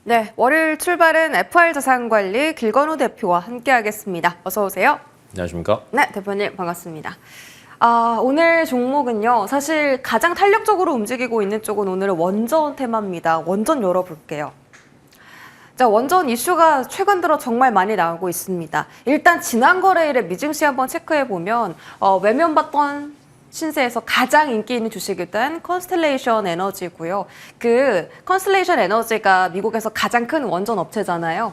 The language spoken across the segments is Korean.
네, 월요일 출발은 FR자산관리 길건우 대표와 함께하겠습니다. 어서 오세요. 안녕하십니까? 네, 대표님 반갑습니다. 오늘 종목은요, 사실 가장 탄력적으로 움직이고 있는 쪽은 오늘은 원전 테마입니다. 원전 열어볼게요. 자, 원전 이슈가 최근 들어 정말 많이 나오고 있습니다. 일단 지난 거래일에 미증시 한번 체크해보면 외면받던 신세에서 가장 인기 있는 주식일단 컨스텔레이션 에너지고요. 그 컨스텔레이션 에너지가 미국에서 가장 큰 원전 업체잖아요.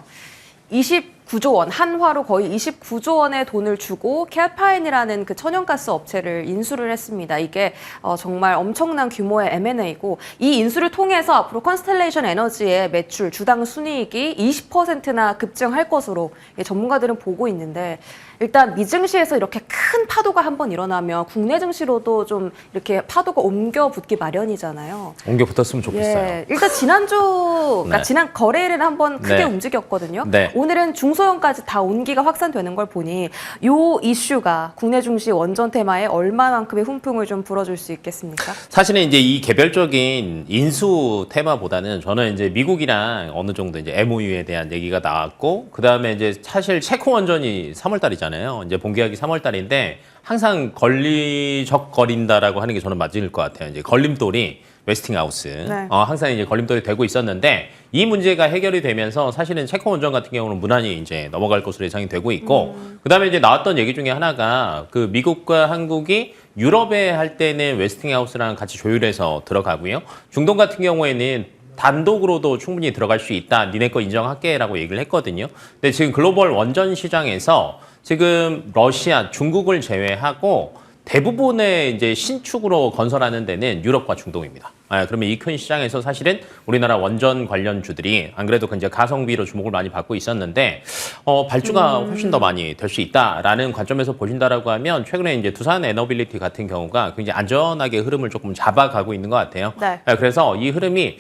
29조 원, 한화로 거의 29조 원의 돈을 주고 캘파인이라는 그 천연가스 업체를 인수를 했습니다. 이게 정말 엄청난 규모의 M&A고 이 인수를 통해서 앞으로 컨스텔레이션 에너지의 매출, 주당 순이익이 20%나 급증할 것으로 전문가들은 보고 있는데 일단 미증시에서 이렇게 큰 파도가 한번 일어나면 국내 증시로도 좀 이렇게 파도가 옮겨 붙기 마련이잖아요. 옮겨 붙었으면 좋겠어요. 예, 일단 지난주, 그러니까 네. 지난 거래일은 한번 크게 네. 움직였거든요. 네. 오늘은 중소형까지 다 온기가 확산되는 걸 보니 요 이슈가 국내 증시 원전 테마에 얼마만큼의 훈풍을 좀 불어줄 수 있겠습니까? 사실은 이제 이 개별적인 인수 테마보다는 저는 이제 미국이랑 어느 정도 이제 MOU에 대한 얘기가 나왔고, 그 다음에 이제 사실 체코 원전이 3월달이잖아요. 이제 본계약이 3월달인데 항상 걸리적거린다라고 하는 게 저는 맞을 것 같아요. 이제 걸림돌이 웨스팅하우스. 네. 항상 이제 걸림돌이 되고 있었는데 이 문제가 해결이 되면서 사실은 체코 원전 같은 경우는 무난히 이제 넘어갈 것으로 예상이 되고 있고, 그다음에 이제 나왔던 얘기 중에 하나가 그 미국과 한국이 유럽에 할 때는 웨스팅하우스랑 같이 조율해서 들어가고요. 중동 같은 경우에는 단독으로도 충분히 들어갈 수 있다. 니네 거 인정할게라고 얘기를 했거든요. 근데 지금 글로벌 원전 시장에서 지금 러시아, 중국을 제외하고 대부분의 이제 신축으로 건설하는 데는 유럽과 중동입니다. 그러면 이 큰 시장에서 사실은 우리나라 원전 관련주들이 안 그래도 이제 가성비로 주목을 많이 받고 있었는데 발주가 훨씬 더 많이 될 수 있다라는 관점에서 보신다라고 하면 최근에 이제 두산 에너빌리티 같은 경우가 굉장히 안전하게 흐름을 조금 잡아가고 있는 것 같아요. 네. 그래서 이 흐름이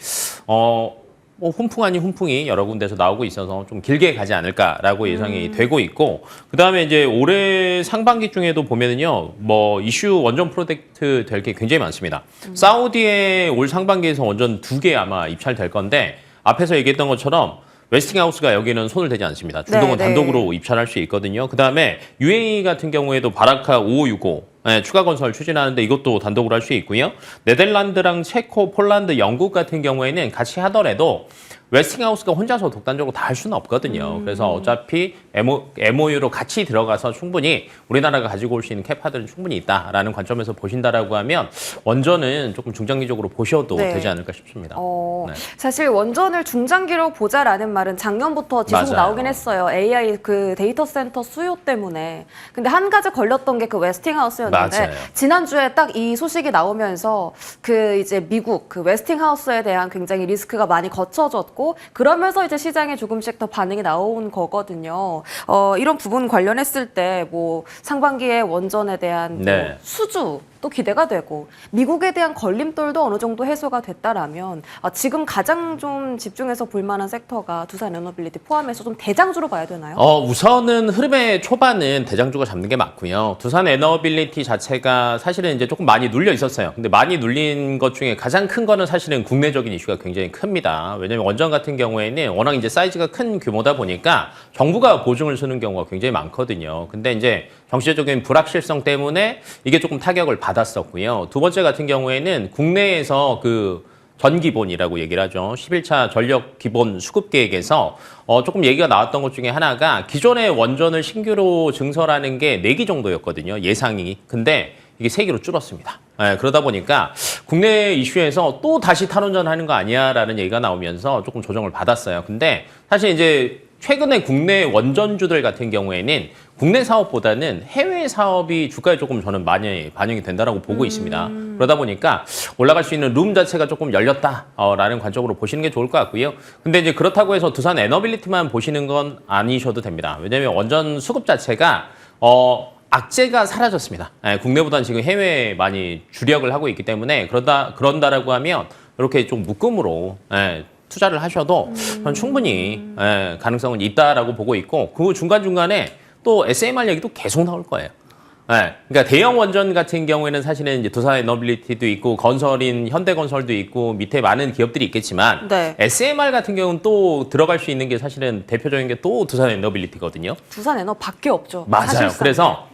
훈풍 아닌 훈풍이 여러 군데서 나오고 있어서 좀 길게 가지 않을까라고 예상이 되고 있고, 그 다음에 이제 올해 상반기 중에도 보면은요, 뭐 이슈 원전 프로젝트 될 게 굉장히 많습니다. 사우디에 올 상반기에서 원전 2개 아마 입찰될 건데 앞에서 얘기했던 것처럼 웨스팅하우스가 여기는 손을 대지 않습니다. 중동은 네, 단독으로 입찰할 수 있거든요. 그 다음에 UAE 같은 경우에도 바라카 5565 추가 건설 추진하는데 이것도 단독으로 할 수 있고요. 네덜란드랑 체코, 폴란드, 영국 같은 경우에는 같이 하더라도 웨스팅하우스가 혼자서 독단적으로 다 할 수는 없거든요. 그래서 어차피 MOU로 같이 들어가서 충분히 우리나라가 가지고 올 수 있는 캐파들은 충분히 있다라는 관점에서 보신다라고 하면 원전은 조금 중장기적으로 보셔도 네. 되지 않을까 싶습니다. 네. 사실 원전을 중장기로 보자라는 말은 작년부터 계속 맞아요. 나오긴 했어요. AI 그 데이터 센터 수요 때문에. 근데 한 가지 걸렸던 게 그 웨스팅하우스였는데 맞아요. 지난주에 딱 이 소식이 나오면서 그 이제 미국 그 웨스팅하우스에 대한 굉장히 리스크가 많이 거쳐졌고 그러면서 이제 시장에 조금씩 더 반응이 나온 거거든요. 이런 부분 관련했을 때 뭐 상반기에 원전에 대한 뭐 네. 수주 또 기대가 되고 미국에 대한 걸림돌도 어느 정도 해소가 됐다라면 지금 가장 좀 집중해서 볼 만한 섹터가 두산 에너빌리티 포함해서 좀 대장주로 봐야 되나요? 우선은 흐름의 초반은 대장주가 잡는 게 맞고요. 두산 에너빌리티 자체가 사실은 이제 조금 많이 눌려 있었어요. 근데 많이 눌린 것 중에 가장 큰 거는 사실은 국내적인 이슈가 굉장히 큽니다. 왜냐면 원전 같은 경우에는 워낙 이제 사이즈가 큰 규모다 보니까 정부가 보증을 서는 경우가 굉장히 많거든요. 근데 이제 정치적인 불확실성 때문에 이게 조금 타격을 받았었고요. 두 번째 같은 경우에는 국내에서 그 전기본이라고 얘기를 하죠. 11차 전력 기본 수급 계획에서 조금 얘기가 나왔던 것 중에 하나가 기존의 원전을 신규로 증설하는 게 4기 정도였거든요. 예상이. 근데 이게 3기로 줄었습니다. 그러다 보니까 국내 이슈에서 또 다시 탈원전하는 거 아니야라는 얘기가 나오면서 조금 조정을 받았어요. 근데 사실 이제 최근에 국내 원전주들 같은 경우에는 국내 사업보다는 해외 사업이 주가에 조금 저는 많이 반영이 된다라고 보고 있습니다. 그러다 보니까 올라갈 수 있는 룸 자체가 조금 열렸다라는 관점으로 보시는 게 좋을 것 같고요. 근데 이제 그렇다고 해서 두산 에너빌리티만 보시는 건 아니셔도 됩니다. 왜냐하면 원전 수급 자체가 악재가 사라졌습니다. 국내보다는 지금 해외에 많이 주력을 하고 있기 때문에 그런다라고 하면 이렇게 좀 묶음으로 투자를 하셔도 저는 충분히 가능성은 있다라고 보고 있고 그 중간중간에 또 SMR 얘기도 계속 나올 거예요. 네, 그러니까 대형 원전 같은 경우에는 사실은 이제 두산 에너빌리티도 있고 건설인 현대건설도 있고 밑에 많은 기업들이 있겠지만 네. SMR 같은 경우는 또 들어갈 수 있는 게 사실은 대표적인 게 또 두산 에너빌리티거든요. 두산 에너밖에 없죠. 맞아요. 사실상. 그래서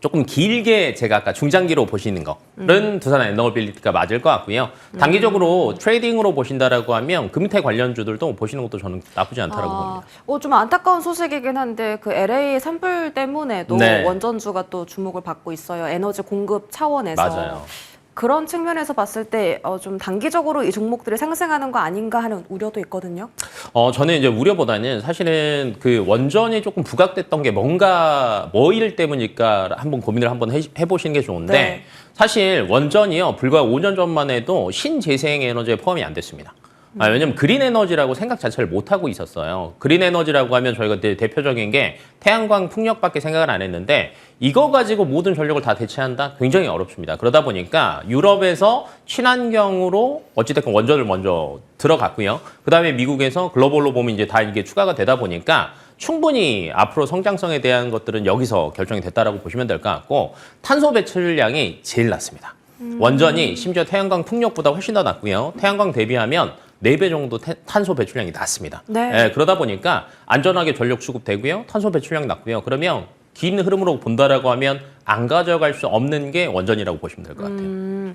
조금 길게 제가 아까 중장기로 보시는 거는 두산 에너빌리티가 맞을 것 같고요. 단기적으로 트레이딩으로 보신다라고 하면 금태 관련주들도 보시는 것도 저는 나쁘지 않다라고 봅니다. 좀 안타까운 소식이긴 한데 그 LA 산불 때문에도 네. 원전주가 또 주목을 받고 있어요. 에너지 공급 차원에서. 맞아요. 그런 측면에서 봤을 때 좀 단기적으로 이 종목들이 상승하는 거 아닌가 하는 우려도 있거든요. 저는 이제 우려보다는 사실은 그 원전이 조금 부각됐던 게 뭔가 뭐 일 때문일까 한번 고민을 한번 해보시는 게 좋은데 네. 사실 원전이요 불과 5년 전만 해도 신재생 에너지에 포함이 안 됐습니다. 왜냐면 그린 에너지라고 생각 자체를 못 하고 있었어요. 그린 에너지라고 하면 저희가 대표적인 게 태양광 풍력밖에 생각을 안 했는데 이거 가지고 모든 전력을 다 대체한다? 굉장히 어렵습니다. 그러다 보니까 유럽에서 친환경으로 어찌됐건 원전을 먼저 들어갔고요. 그다음에 미국에서 글로벌로 보면 이제 다 이게 추가가 되다 보니까 충분히 앞으로 성장성에 대한 것들은 여기서 결정이 됐다라고 보시면 될 것 같고 탄소 배출량이 제일 낮습니다. 원전이 심지어 태양광 풍력보다 훨씬 더 낮고요. 태양광 대비하면 4배 정도 탄소 배출량이 낮습니다. 네. 그러다 보니까 안전하게 전력 수급되고요. 탄소 배출량이 낮고요. 그러면 긴 흐름으로 본다라고 하면 안 가져갈 수 없는 게 원전이라고 보시면 될 것 같아요.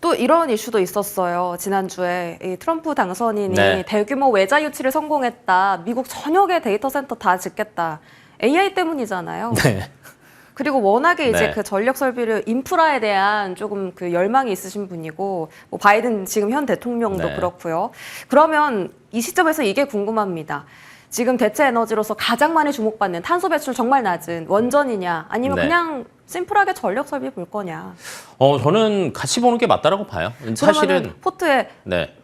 또 이런 이슈도 있었어요. 지난주에 이 트럼프 당선인이 네. 대규모 외자 유치를 성공했다. 미국 전역의 데이터 센터 다 짓겠다. AI 때문이잖아요. 네. 그리고 워낙에 이제 네. 그 전력 설비를 인프라에 대한 조금 그 열망이 있으신 분이고 뭐 바이든 지금 현 대통령도 네. 그렇고요. 그러면 이 시점에서 이게 궁금합니다. 지금 대체 에너지로서 가장 많이 주목받는 탄소 배출 정말 낮은 원전이냐 아니면 네. 그냥 심플하게 전력 설비 볼 거냐. 저는 같이 보는 게 맞다라고 봐요. 사실은 그러면은 포트에 네.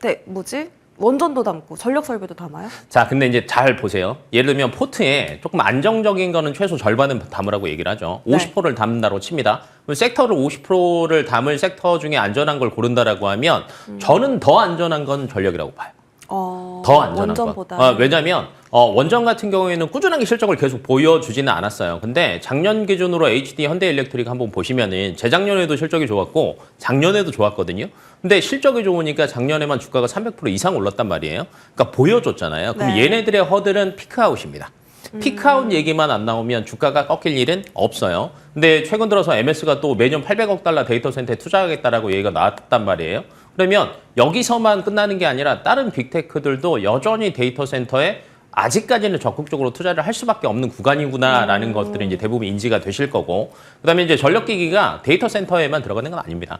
원전도 담고 전력 설비도 담아요? 자, 근데 이제 잘 보세요. 예를 들면 포트에 조금 안정적인 거는 최소 절반은 담으라고 얘기를 하죠. 네. 50%를 담는다고 칩니다. 그럼 섹터를 50%를 담을 섹터 중에 안전한 걸 고른다라고 하면 저는 더 안전한 건 전력이라고 봐요. 더 안전한 원전보다. 거. 왜냐하면 원전 같은 경우에는 꾸준하게 실적을 계속 보여주지는 않았어요. 근데 작년 기준으로 HD 현대일렉트릭 한번 보시면은 재작년에도 실적이 좋았고 작년에도 좋았거든요. 근데 실적이 좋으니까 작년에만 주가가 300% 이상 올랐단 말이에요. 그러니까 보여줬잖아요. 그럼 네. 얘네들의 허들은 피크아웃입니다. 피크아웃 얘기만 안 나오면 주가가 꺾일 일은 없어요. 근데 최근 들어서 MS가 또 매년 800억 달러 데이터 센터에 투자하겠다라고 얘기가 나왔단 말이에요. 그러면 여기서만 끝나는 게 아니라 다른 빅테크들도 여전히 데이터 센터에 아직까지는 적극적으로 투자를 할 수밖에 없는 구간이구나라는 것들이 이제 대부분 인지가 되실 거고, 그다음에 이제 전력기기가 데이터 센터에만 들어가는 건 아닙니다.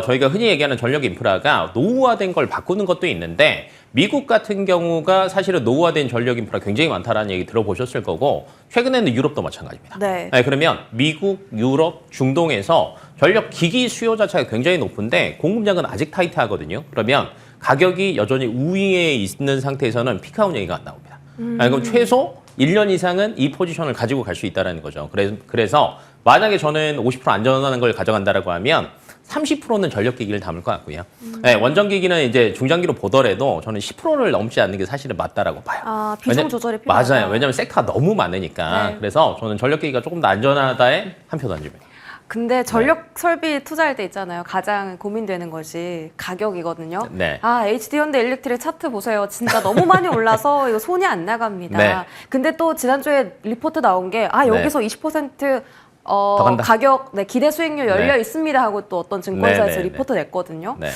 저희가 흔히 얘기하는 전력 인프라가 노후화된 걸 바꾸는 것도 있는데 미국 같은 경우가 사실은 노후화된 전력 인프라 굉장히 많다라는 얘기 들어보셨을 거고 최근에는 유럽도 마찬가지입니다. 네. 그러면 미국, 유럽, 중동에서 전력 기기 수요 자체가 굉장히 높은데 공급량은 아직 타이트하거든요. 그러면 가격이 여전히 우위에 있는 상태에서는 피크아웃 얘기가 안 나옵니다. 그럼 최소 1년 이상은 이 포지션을 가지고 갈 수 있다는 거죠. 그래서 만약에 저는 50% 안전하는 걸 가져간다라고 하면 30%는 전력기기를 담을 것 같고요. 네, 원전기기는 이제 중장기로 보더라도 저는 10%를 넘지 않는 게 사실은 맞다라고 봐요. 비중 조절이 필요하다. 맞아요. 왜냐하면 섹터가 너무 많으니까. 네. 그래서 저는 전력기기가 조금 더 안전하다에 한 표 던집니다. 근데 전력 설비 투자할 때 있잖아요. 가장 고민되는 것이 가격이거든요. 네. HD 현대 일렉트릭 차트 보세요. 진짜 너무 많이 올라서 이거 손이 안 나갑니다. 네. 근데 또 지난주에 리포트 나온 게 여기서 20% 간다. 가격 기대 수익률 열려 네. 있습니다 하고 또 어떤 증권사에서 네. 리포트 냈거든요. 네.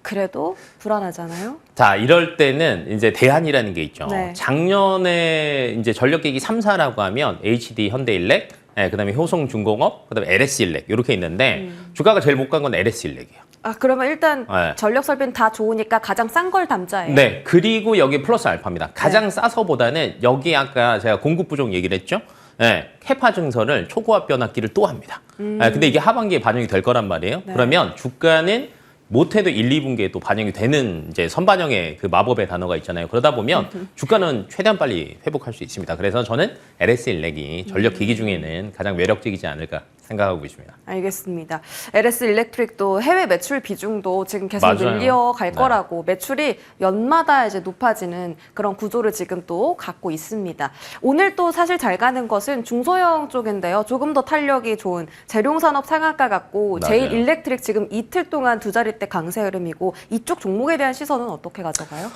그래도 불안하잖아요. 자, 이럴 때는 이제 대안이라는 게 있죠. 네. 작년에 이제 전력기기 3사라고 하면 HD 현대일렉, 그다음에 효성중공업, 그다음에 LS일렉 이렇게 있는데 주가가 제일 못 간 건 LS일렉이에요. 그러면 일단 네. 전력 설비는 다 좋으니까 가장 싼 걸 담자예요. 네, 그리고 여기 플러스 알파입니다. 가장 싸서보다는 여기 아까 제가 공급 부족 얘기를 했죠. 캐파 증설을 초고압 변압기를 또 합니다. 근데 이게 하반기에 반영이 될 거란 말이에요. 네. 그러면 주가는 못해도 1, 2분기에 또 반영이 되는 이제 선반영의 그 마법의 단어가 있잖아요. 그러다 보면 주가는 최대한 빨리 회복할 수 있습니다. 그래서 저는 LS일렉이 전력 기기 중에는 가장 매력적이지 않을까 생각합니다. 생각하고 있습니다. 알겠습니다. LS 일렉트릭도 해외 매출 비중도 지금 계속 맞아요. 늘려갈 네. 거라고 매출이 연마다 이제 높아지는 그런 구조를 지금 또 갖고 있습니다. 오늘 또 사실 잘 가는 것은 중소형 쪽인데요. 조금 더 탄력이 좋은 재룡산업 상한가 같고 맞아요. 제일 일렉트릭 지금 이틀 동안 두 자릿대 강세 흐름이고 이쪽 종목에 대한 시선은 어떻게 가져가요?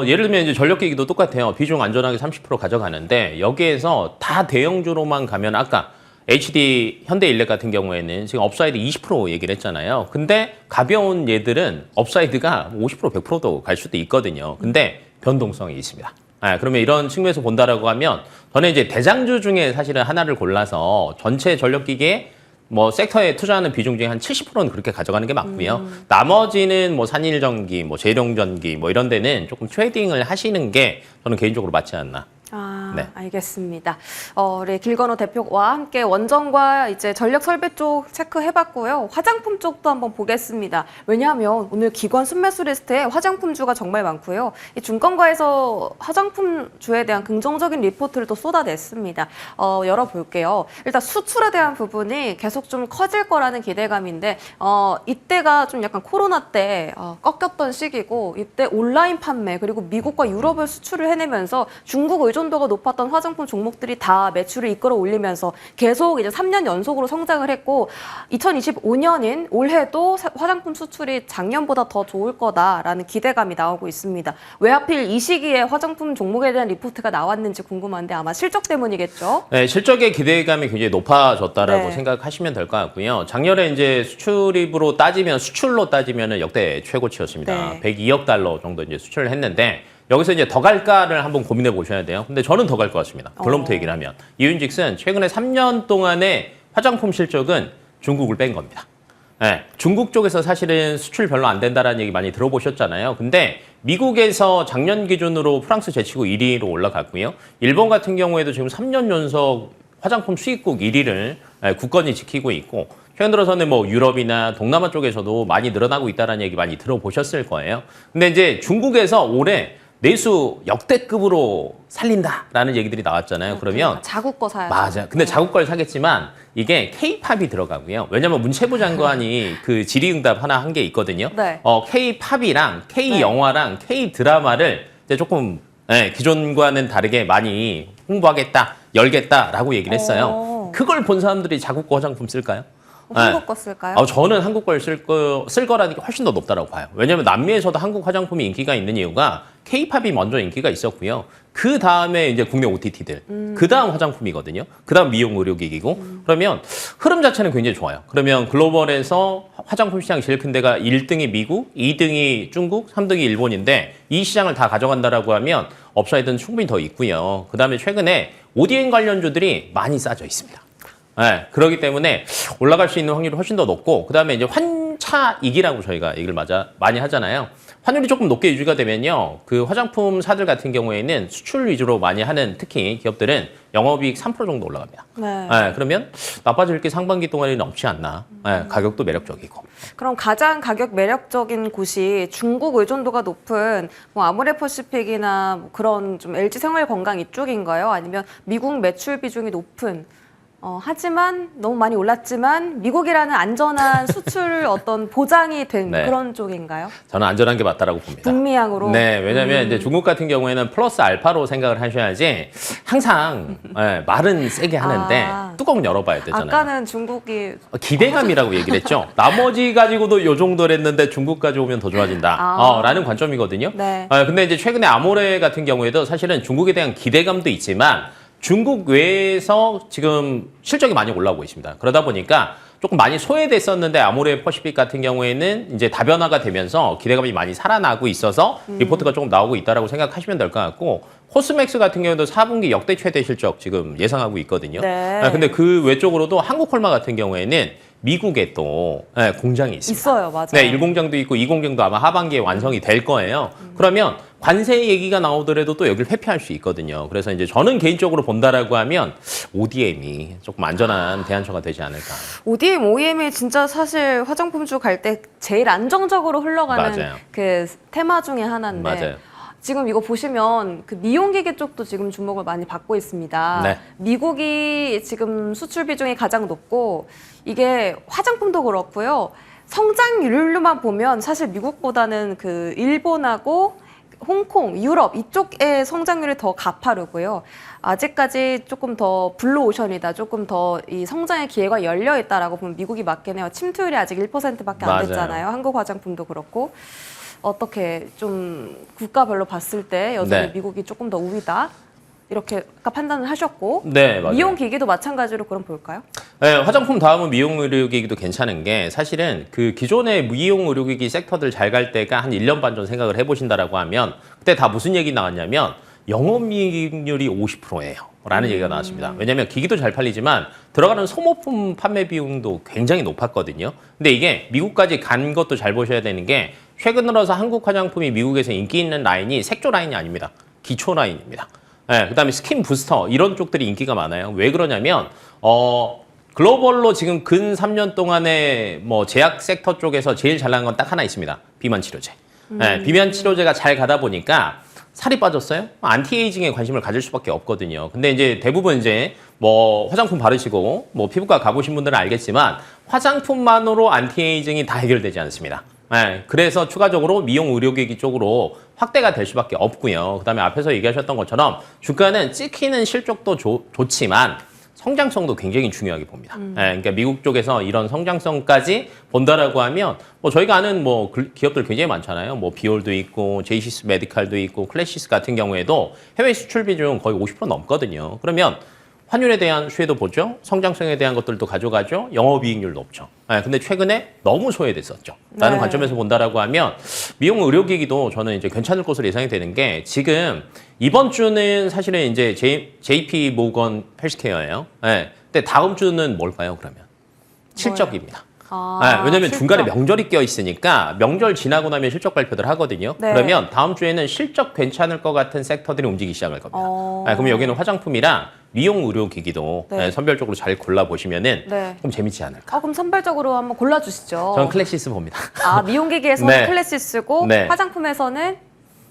예를 들면 이제 전력기기도 똑같아요. 비중 안전하게 30% 가져가는데 여기에서 다 대형주로만 가면 아까 HD 현대일렉 같은 경우에는 지금 업사이드 20% 얘기를 했잖아요. 근데 가벼운 얘들은 업사이드가 50% 100%도 갈 수도 있거든요. 근데 변동성이 있습니다. 그러면 이런 측면에서 본다라고 하면 저는 이제 대장주 중에 사실은 하나를 골라서 전체 전력기기에 뭐 섹터에 투자하는 비중 중에 한 70%는 그렇게 가져가는 게 맞고요. 나머지는 뭐 산일전기, 뭐 재룡전기 뭐 이런 데는 조금 트레이딩을 하시는 게 저는 개인적으로 맞지 않나. 네. 알겠습니다. 우리 길건호 대표와 함께 원전과 이제 전력 설비 쪽 체크해봤고요. 화장품 쪽도 한번 보겠습니다. 왜냐하면 오늘 기관 순매수 리스트에 화장품주가 정말 많고요. 이 중건가에서 화장품주에 대한 긍정적인 리포트를 또 쏟아냈습니다. 열어볼게요. 일단 수출에 대한 부분이 계속 좀 커질 거라는 기대감인데 이때가 좀 약간 코로나 때 꺾였던 시기고 이때 온라인 판매 그리고 미국과 유럽을 수출을 해내면서 중국 의존도가 높았던 화장품 종목들이 다 매출을 이끌어 올리면서 계속 이제 3년 연속으로 성장을 했고 2025년인 올해도 화장품 수출이 작년보다 더 좋을 거다라는 기대감이 나오고 있습니다. 왜 하필 이 시기에 화장품 종목에 대한 리포트가 나왔는지 궁금한데 아마 실적 때문이겠죠? 네, 실적의 기대감이 굉장히 높아졌다라고 네. 생각하시면 될 것 같고요. 작년에 이제 수출입으로 따지면 수출로 따지면 역대 최고치였습니다. 네. 102억 달러 정도 이제 수출을 했는데 여기서 이제 더 갈까를 한번 고민해 보셔야 돼요. 근데 저는 더 갈 것 같습니다. 결론부터 얘기를 하면. 이윤직슨 최근에 3년 동안의 화장품 실적은 중국을 뺀 겁니다. 네, 중국 쪽에서 사실은 수출 별로 안 된다라는 얘기 많이 들어보셨잖아요. 근데 미국에서 작년 기준으로 프랑스 제치고 1위로 올라갔고요. 일본 같은 경우에도 지금 3년 연속 화장품 수입국 1위를 굳건히 지키고 있고 최근 들어서는 뭐 유럽이나 동남아 쪽에서도 많이 늘어나고 있다는 얘기 많이 들어보셨을 거예요. 근데 이제 중국에서 올해 내수 역대급으로 살린다라는 얘기들이 나왔잖아요. 그러면 자국 거 사야죠. 맞아. 근데 자국 걸 사겠지만 이게 K-팝이 들어가고요. 왜냐면 문체부 장관이 그 질의응답 하나 한 게 있거든요. 네. K-팝이랑 K-영화랑 K-드라마를 이제 조금 기존과는 다르게 많이 홍보하겠다, 열겠다라고 얘기를 했어요. 그걸 본 사람들이 자국 거 화장품 쓸까요? 한국 거 쓸까요? 저는 한국 걸 쓸 거라는 게 훨씬 더 높다고 봐요. 왜냐하면 남미에서도 한국 화장품이 인기가 있는 이유가 K-팝이 먼저 인기가 있었고요. 그 다음에 이제 국내 OTT들, 그 다음 화장품이거든요. 그 다음 미용 의료기기고. 그러면 흐름 자체는 굉장히 좋아요. 그러면 글로벌에서 화장품 시장 제일 큰 데가 1등이 미국, 2등이 중국, 3등이 일본인데 이 시장을 다 가져간다라고 하면 업사이드는 충분히 더 있고요. 그 다음에 최근에 ODM 관련주들이 많이 싸져 있습니다. 네, 그렇기 때문에 올라갈 수 있는 확률이 훨씬 더 높고 그다음에 이제 환차익이라고 저희가 얘기를 많이 하잖아요. 환율이 조금 높게 유지가 되면요. 그 화장품 사들 같은 경우에는 수출 위주로 많이 하는 특히 기업들은 영업이익 3% 정도 올라갑니다. 네. 그러면 나빠질 게 상반기 동안에는 없지 않나. 가격도 매력적이고. 그럼 가장 가격 매력적인 곳이 중국 의존도가 높은 뭐 아모레퍼시픽이나 뭐 그런 좀 LG생활건강 이쪽인가요? 아니면 미국 매출 비중이 높은 하지만 너무 많이 올랐지만 미국이라는 안전한 수출 어떤 보장이 된 네. 그런 쪽인가요? 저는 안전한 게 맞다라고 봅니다. 북미향으로. 네, 왜냐하면 이제 중국 같은 경우에는 플러스 알파로 생각을 하셔야지 항상 말은 세게 하는데 뚜껑은 열어봐야 되잖아요. 아까는 중국이 기대감이라고 얘기를 했죠. 나머지 가지고도 요 정도를 했는데 중국까지 오면 더 좋아진다. 라는 관점이거든요. 네. 근데 이제 최근에 아모레 같은 경우에도 사실은 중국에 대한 기대감도 있지만 중국 외에서 지금 실적이 많이 올라오고 있습니다. 그러다 보니까 조금 많이 소외됐었는데 아모레 퍼시픽 같은 경우에는 이제 다변화가 되면서 기대감이 많이 살아나고 있어서 리포트가 조금 나오고 있다라고 생각하시면 될 것 같고 코스맥스 같은 경우도 4분기 역대 최대 실적 지금 예상하고 있거든요. 네. 근데 그 외쪽으로도 한국콜마 같은 경우에는 미국에 또 공장이 있습니다. 있어요, 맞아요. 네, 1공장도 있고 2공장도 아마 하반기에 완성이 될 거예요. 그러면 관세 얘기가 나오더라도 또 여기를 회피할 수 있거든요. 그래서 이제 저는 개인적으로 본다라고 하면 ODM이 조금 안전한 대안처가 되지 않을까. ODM, OEM이 진짜 사실 화장품주 갈 때 제일 안정적으로 흘러가는 맞아요. 그 테마 중에 하나인데 맞아요. 지금 이거 보시면 그 미용기계 쪽도 지금 주목을 많이 받고 있습니다. 네. 미국이 지금 수출 비중이 가장 높고 이게 화장품도 그렇고요. 성장률로만 보면 사실 미국보다는 그 일본하고 홍콩, 유럽 이쪽의 성장률이 더 가파르고요. 아직까지 조금 더 블루오션이다. 조금 더 이 성장의 기회가 열려 있다라고 보면 미국이 맞긴 해요. 침투율이 아직 1%밖에 안 맞아요. 됐잖아요. 한국 화장품도 그렇고. 어떻게 좀 국가별로 봤을 때 여전히 네. 미국이 조금 더 우위다. 이렇게 아까 판단을 하셨고. 네, 맞아요. 미용 기기도 마찬가지로 그럼 볼까요? 네, 화장품 다음은 미용 의료기기도 괜찮은 게 사실은 그 기존의 미용 의료기기 섹터들 잘 갈 때가 한 1년 반 전 생각을 해보신다라고 하면 그때 다 무슨 얘기 나왔냐면 영업이익률이 50%예요. 라는 얘기가 나왔습니다. 왜냐하면 기기도 잘 팔리지만 들어가는 소모품 판매 비용도 굉장히 높았거든요. 근데 이게 미국까지 간 것도 잘 보셔야 되는 게 최근 들어서 한국 화장품이 미국에서 인기 있는 라인이 색조 라인이 아닙니다. 기초 라인입니다. 네, 그다음에 스킨 부스터 이런 쪽들이 인기가 많아요. 왜 그러냐면 글로벌로 지금 근 3년 동안에 뭐 제약 섹터 쪽에서 제일 잘 나간 건 딱 하나 있습니다. 비만 치료제. 네, 비만 치료제가 잘 가다 보니까 살이 빠졌어요? 안티에이징에 관심을 가질 수밖에 없거든요. 근데 이제 대부분 이제 뭐 화장품 바르시고 뭐 피부과 가보신 분들은 알겠지만 화장품만으로 안티에이징이 다 해결되지 않습니다. 네, 그래서 추가적으로 미용 의료기기 쪽으로 확대가 될 수밖에 없고요. 그다음에 앞에서 얘기하셨던 것처럼 주가는 찍히는 실적도 좋지만 성장성도 굉장히 중요하게 봅니다. 네, 그러니까 미국 쪽에서 이런 성장성까지 본다라고 하면 뭐 저희가 아는 뭐 기업들 굉장히 많잖아요. 뭐 비올도 있고 제이시스 메디칼도 있고 클래시스 같은 경우에도 해외 수출 비중 거의 50% 넘거든요. 그러면 환율에 대한 수혜도 보죠. 성장성에 대한 것들도 가져가죠. 영업이익률 높죠. 네, 근데 최근에 너무 소외됐었죠. 라는 네. 관점에서 본다라고 하면 미용 의료기기도 저는 이제 괜찮을 것으로 예상이 되는 게 지금 이번 주는 사실은 이제 JP 모건 헬스케어예요. 네, 근데 다음 주는 뭘까요, 그러면? 실적입니다. 네, 왜냐면 실적. 중간에 명절이 껴 있으니까 명절 지나고 나면 실적 발표들 하거든요. 네. 그러면 다음 주에는 실적 괜찮을 것 같은 섹터들이 움직이기 시작할 겁니다. 네, 그러면 여기는 화장품이랑 미용 의료기기도 네. 네, 선별적으로 잘 골라보시면은 네. 좀 재밌지 않을까. 그럼 선별적으로 한번 골라주시죠. 저는 클래시스 봅니다. 미용기기에서는 네. 클래시스고 네. 화장품에서는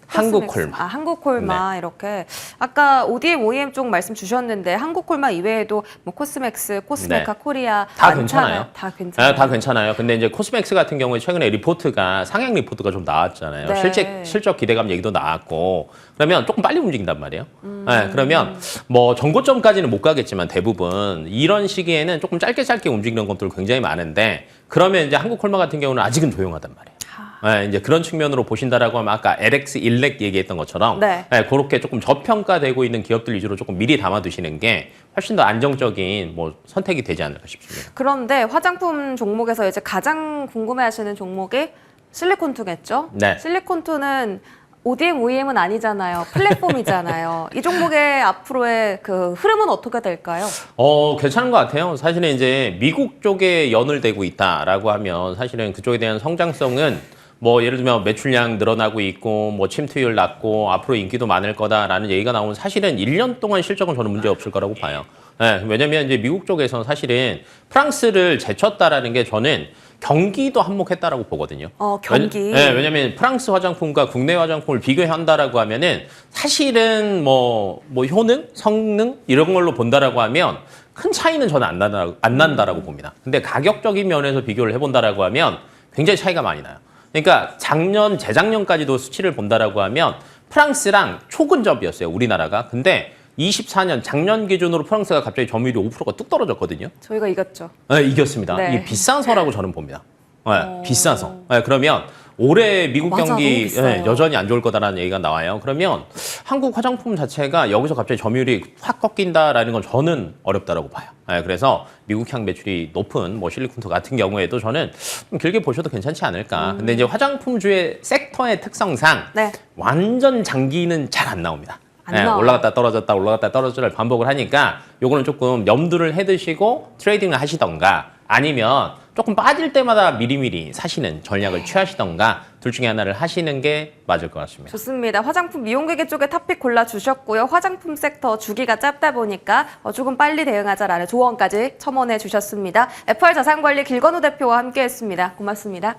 한국콜마. 코스맥스. 한국콜마 이렇게 아까 ODM, OEM 쪽 말씀 주셨는데 한국콜마 이외에도 뭐 코스맥스, 코스메카, 네. 코리아 다 많잖아요. 괜찮아요. 다 괜찮아요. 다 괜찮아요. 근데 이제 코스맥스 같은 경우에 최근에 리포트가 상향 리포트가 좀 나왔잖아요. 네. 실적 기대감 얘기도 나왔고 그러면 조금 빨리 움직인단 말이에요. 네, 그러면 뭐 정고점까지는 못 가겠지만 대부분 이런 시기에는 조금 짧게 움직이는 것들 굉장히 많은데 그러면 이제 한국콜마 같은 경우는 아직은 조용하단 말이에요. 네, 이제 그런 측면으로 보신다라고 하면 아까 LX 일렉 얘기했던 것처럼 네. 그렇게 조금 저평가되고 있는 기업들 위주로 조금 미리 담아두시는 게 훨씬 더 안정적인 뭐 선택이 되지 않을까 싶습니다. 그런데 화장품 종목에서 이제 가장 궁금해하시는 종목이 실리콘투겠죠? 네. 실리콘투는 ODM, OEM은 아니잖아요. 플랫폼이잖아요. 이 종목의 앞으로의 그 흐름은 어떻게 될까요? 괜찮은 것 같아요. 사실은 이제 미국 쪽에 연을 대고 있다라고 하면 사실은 그쪽에 대한 성장성은 뭐 예를 들면 매출량 늘어나고 있고 뭐 침투율 낮고 앞으로 인기도 많을 거다라는 얘기가 나오면 사실은 1년 동안 실적은 저는 문제 없을 거라고 봐요. 네, 왜냐면 이제 미국 쪽에서 사실은 프랑스를 제쳤다라는 게 저는 경기도 한몫했다라고 보거든요. 경기. 왜냐면 프랑스 화장품과 국내 화장품을 비교한다라고 하면은 사실은 뭐 효능, 성능 이런 걸로 본다라고 하면 큰 차이는 저는 안 난다라고 봅니다. 근데 가격적인 면에서 비교를 해본다라고 하면 굉장히 차이가 많이 나요. 그러니까 재작년까지도 수치를 본다라고 하면 프랑스랑 초근접이었어요, 우리나라가. 근데 24년 작년 기준으로 프랑스가 갑자기 점유율이 5%가 뚝 떨어졌거든요. 저희가 이겼죠. 네, 이겼습니다. 네. 이게 비싸서라고 저는 봅니다. 네, 비싸서. 네, 그러면 올해 미국 맞아, 경기 너무 비싸요. 여전히 안 좋을 거다라는 얘기가 나와요. 그러면 한국 화장품 자체가 여기서 갑자기 점유율이 확 꺾인다라는 건 저는 어렵다라고 봐요. 네, 그래서 미국향 매출이 높은 뭐 실리콘투 같은 경우에도 저는 좀 길게 보셔도 괜찮지 않을까. 근데 이제 화장품주의 섹터의 특성상 네. 완전 장기는 잘 안 나옵니다. 안 나와요. 올라갔다 떨어졌다를 반복을 하니까 요거는 조금 염두를 해두시고 트레이딩을 하시던가 아니면 조금 빠질 때마다 미리미리 사시는 전략을 취하시던가 둘 중에 하나를 하시는 게 맞을 것 같습니다. 좋습니다. 화장품 미용기계 쪽에 탑픽 골라주셨고요. 화장품 섹터 주기가 짧다 보니까 조금 빨리 대응하자라는 조언까지 첨언해 주셨습니다. FR 자산관리 길건우 대표와 함께했습니다. 고맙습니다.